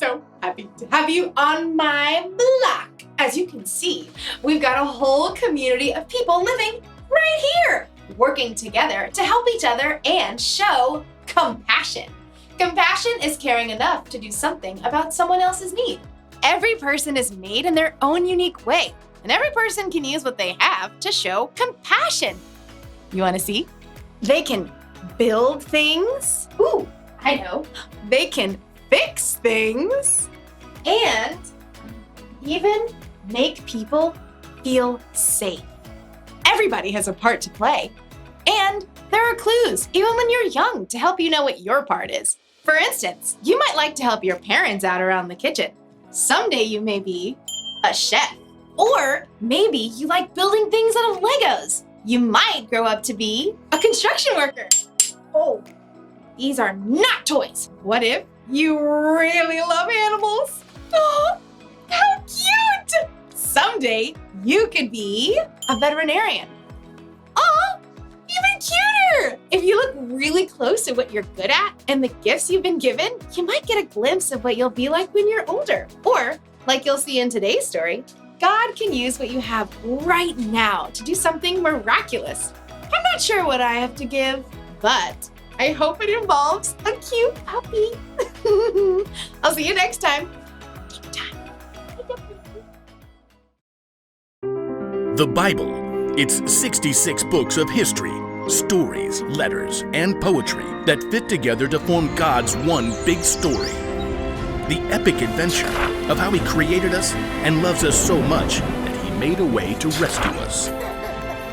so happy to have you on my block. As you can see, we've got a whole community of people living right here, working together to help each other and show compassion. Compassion is caring enough to do something about someone else's need. Every person is made in their own unique way, and every person can use what they have to show compassion. You want to see? They can build things. Ooh, I know. They can fix things. And even make people feel safe. Everybody has a part to play. And there are clues, even when you're young, to help you know what your part is. For instance, you might like to help your parents out around the kitchen. Someday you may be a chef. Or maybe you like building things out of Legos. You might grow up to be a construction worker. Oh, these are not toys. What if you really love animals? Oh, how cute! Someday you could be a veterinarian. Oh, even cuter! If you look really close at what you're good at and the gifts you've been given, you might get a glimpse of what you'll be like when you're older. Or, like you'll see in today's story, God can use what you have right now to do something miraculous. I'm not sure what I have to give, but I hope it involves a cute puppy. I'll see you next time. The Bible. It's 66 books of history, stories, letters, and poetry that fit together to form God's one big story. The epic adventure of how He created us and loves us so much that He made a way to rescue us.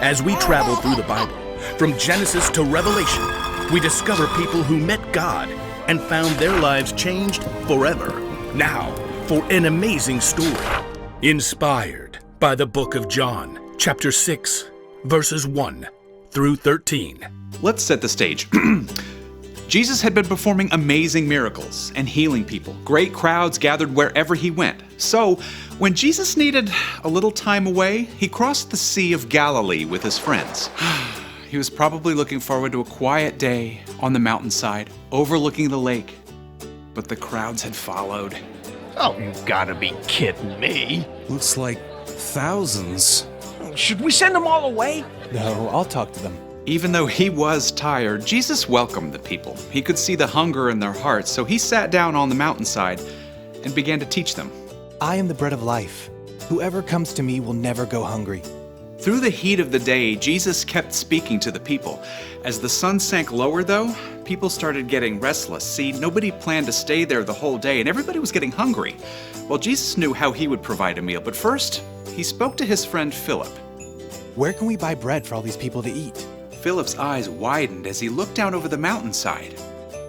As we travel through the Bible, from Genesis to Revelation, we discover people who met God and found their lives changed forever. Now, for an amazing story, inspired by the book of John, chapter 6, verses 1 through 13. Let's set the stage. Jesus had been performing amazing miracles and healing people. Great crowds gathered wherever He went. So, when Jesus needed a little time away, He crossed the Sea of Galilee with His friends. He was probably looking forward to a quiet day on the mountainside, overlooking the lake. But the crowds had followed. Oh, you've got to be kidding me. Looks like thousands. Should we send them all away? No, I'll talk to them. Even though He was tired, Jesus welcomed the people. He could see the hunger in their hearts, so He sat down on the mountainside and began to teach them. I am the bread of life. Whoever comes to me will never go hungry. Through the heat of the day, Jesus kept speaking to the people. As the sun sank lower, though, people started getting restless. See, nobody planned to stay there the whole day, and everybody was getting hungry. Well, Jesus knew how He would provide a meal, but first, He spoke to His friend Philip. Where can we buy bread for all these people to eat? Philip's eyes widened as he looked down over the mountainside.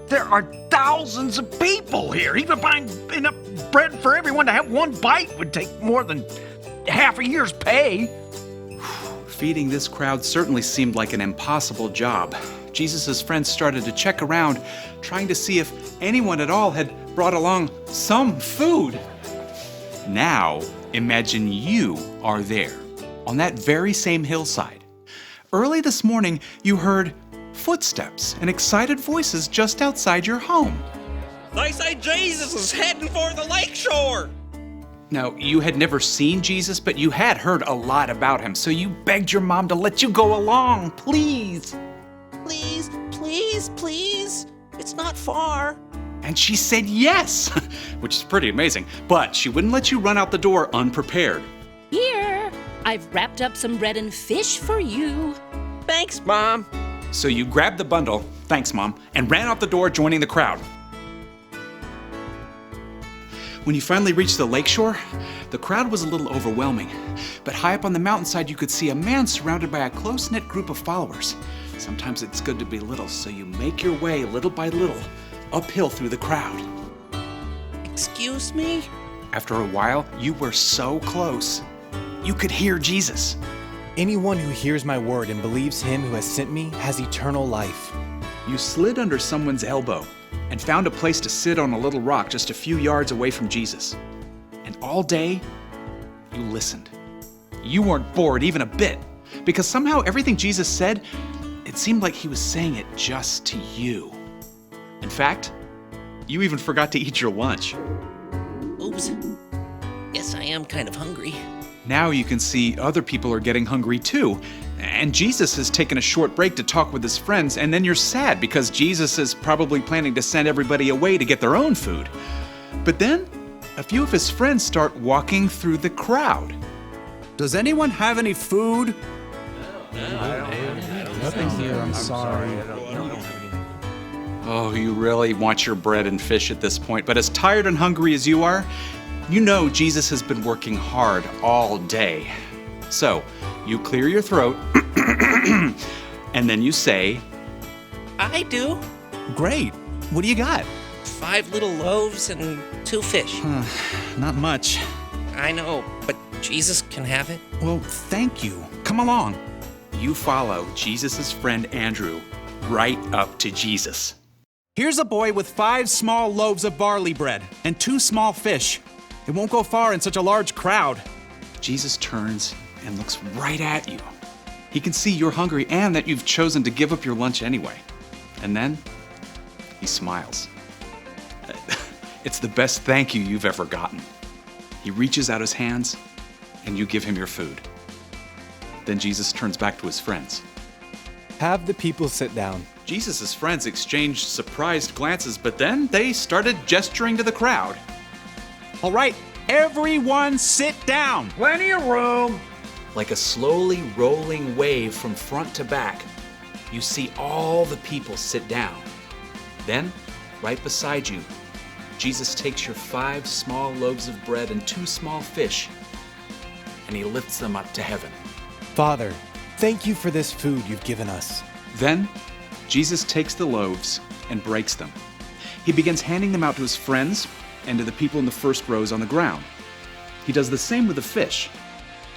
There are thousands of people here. Even buying enough bread for everyone to have one bite would take more than half a year's pay. Feeding this crowd certainly seemed like an impossible job. Jesus' friends started to check around, trying to see if anyone at all had brought along some food. Now, imagine you are there, on that very same hillside. Early this morning, you heard footsteps and excited voices just outside your home. They say Jesus is heading for the lakeshore. Now, you had never seen Jesus, but you had heard a lot about Him, so you begged your mom to let you go along, please. Please, please, please. It's not far. And she said yes, which is pretty amazing, but she wouldn't let you run out the door unprepared. Here, I've wrapped up some bread and fish for you. Thanks, Mom. So you grabbed the bundle, thanks Mom, and ran out the door, joining the crowd. When you finally reached the lakeshore, the crowd was a little overwhelming. But high up on the mountainside, you could see a man surrounded by a close-knit group of followers. Sometimes it's good to be little, so you make your way little by little uphill through the crowd. Excuse me? After a while, you were so close, you could hear Jesus. Anyone who hears my word and believes Him who has sent me has eternal life. You slid under someone's elbow and found a place to sit on a little rock just a few yards away from Jesus. And all day, you listened. You weren't bored even a bit, because somehow everything Jesus said, it seemed like He was saying it just to you. In fact, you even forgot to eat your lunch. loaves. Guess I am kind of hungry. Now you can see other people are getting hungry too. And Jesus has taken a short break to talk with his friends, and then you're sad because Jesus is probably planning to send everybody away to get their own food. But then, a few of his friends start walking through the crowd. Does anyone have any food? Nothing here, I'm sorry. Oh, you really want your bread and fish at this point, but as tired and hungry as you are, you know Jesus has been working hard all day. So, you clear your throat, and then you say, I do. Great. What do you got? 5 little loaves and 2 fish. Not much. I know, but Jesus can have it. Well, thank you. Come along. you follow Jesus' friend Andrew right up to Jesus. Here's a boy with 5 small loaves of barley bread and 2 small fish. It won't go far in such a large crowd. Jesus turns and looks right at you. He can see you're hungry and that you've chosen to give up your lunch anyway. And then he smiles. It's the best thank you you've ever gotten. He reaches out his hands and you give him your food. Then Jesus turns back to his friends. Have the people sit down. Jesus' friends exchanged surprised glances, but then they started gesturing to the crowd. All right, everyone sit down. Plenty of room. Like a slowly rolling wave from front to back, you see all the people sit down. Then, right beside you, Jesus takes your 5 small loaves of bread and 2 small fish, and he lifts them up to heaven. Father, thank you for this food you've given us. Then, Jesus takes the loaves and breaks them. He begins handing them out to his friends and to the people in the first rows on the ground. He does the same with the fish.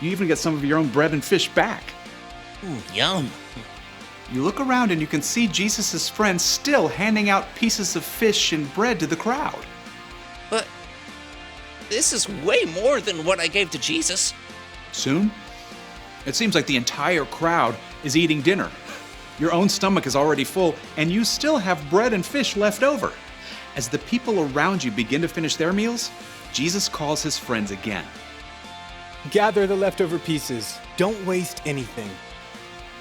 You even get some of your own bread and fish back. Yum. You look around and you can see Jesus' friends still handing out pieces of fish and bread to the crowd. But this is way more than what I gave to Jesus. Soon, it seems like the entire crowd is eating dinner. Your own stomach is already full, and you still have bread and fish left over. As the people around you begin to finish their meals, Jesus calls his friends again. Gather the leftover pieces. Don't waste anything.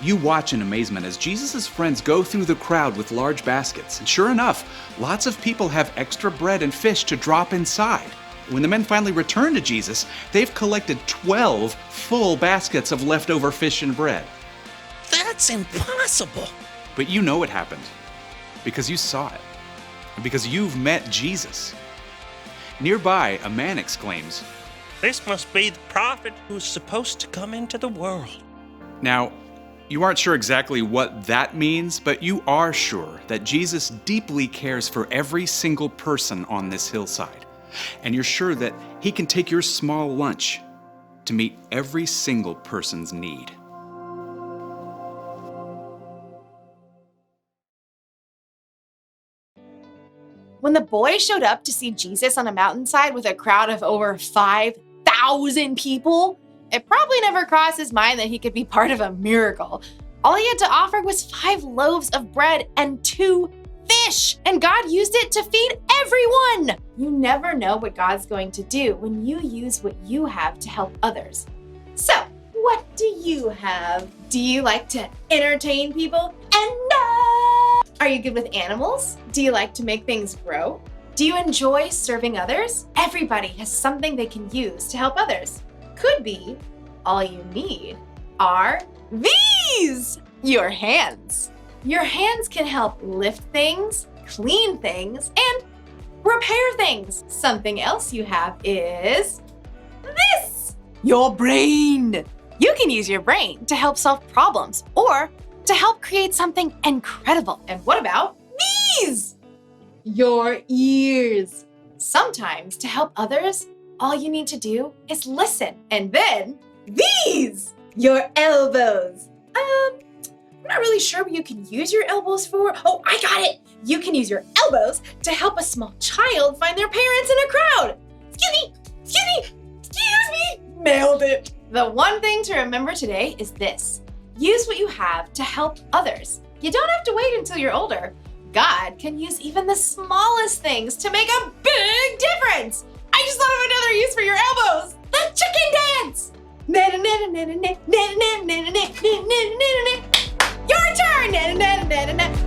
You watch in amazement as Jesus' friends go through the crowd with large baskets. And sure enough, lots of people have extra bread and fish to drop inside. When the men finally return to Jesus, they've collected 12 full baskets of leftover fish and bread. That's impossible. But you know it happened because you saw it and because you've met Jesus. Nearby, a man exclaims, This must be the prophet who's supposed to come into the world. Now, you aren't sure exactly what that means, but you are sure that Jesus deeply cares for every single person on this hillside. And you're sure that he can take your small lunch to meet every single person's need. When the boy showed up to see Jesus on a mountainside with a crowd of over 5,000 people, it probably never crossed his mind that he could be part of a miracle. All he had to offer was 5 loaves of bread and 2 fish, and God used it to feed everyone. You never know what God's going to do when you use what you have to help others. So, what do you have? Do you like to entertain people? And are you good with animals? Do you like to make things grow? Do you enjoy serving others? Everybody has something they can use to help others. Could be all you need are these, your hands. Your hands can help lift things, clean things, and repair things. Something else you have is this, your brain. You can use your brain to help solve problems or to help create something incredible. And what about these? Your ears. Sometimes to help others, all you need to do is listen. And then these, your elbows. I'm not really sure what you can use your elbows for. Oh, I got it. You can use your elbows to help a small child find their parents in a crowd. Excuse me. Nailed it. The one thing to remember today is this. Use what you have to help others. You don't have to wait until you're older. God can use even the smallest things to make a big difference. I just thought of Your turn!